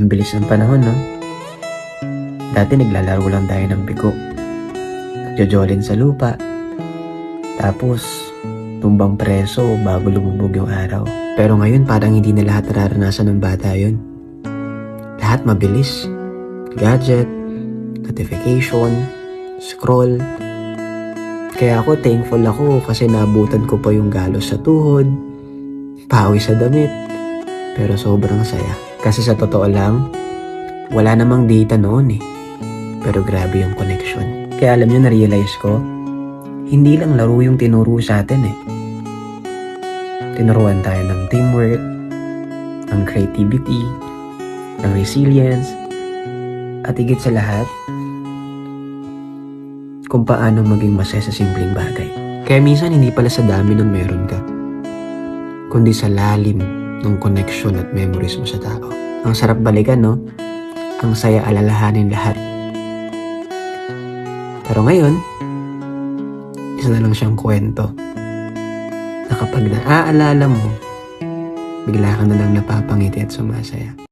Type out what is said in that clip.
Ang bilis ng panahon, no? Dati naglalaro lang tayo ng biko. Nagjojolin sa lupa. Tapos, tumbang preso bago lumubog yung araw. Pero ngayon parang hindi na lahat nararanasan ng bata yun. Lahat mabilis. Gadget, notification, scroll. Kaya ako thankful ako kasi naabutan ko pa yung galos sa tuhod, pawis sa damit. Pero sobrang saya. Kasi sa totoo lang, wala namang data noon eh. Pero grabe yung connection. Kaya alam nyo, na-realize ko, hindi lang laro yung tinuro sa atin eh. Tinuruan tayo ng teamwork, ng creativity, ng resilience, at higit sa lahat, kung paano maging masaya sa simpleng bagay. Kaya minsan hindi pala sa dami ng meron ka, kundi sa lalim ng connection at memories mo sa tao. Ang sarap balikan, no? Ang saya alalahanin lahat. Pero ngayon, isa na lang siyang kwento na kapag naaalala mo, bigla ka na lang napapangiti at sumasaya.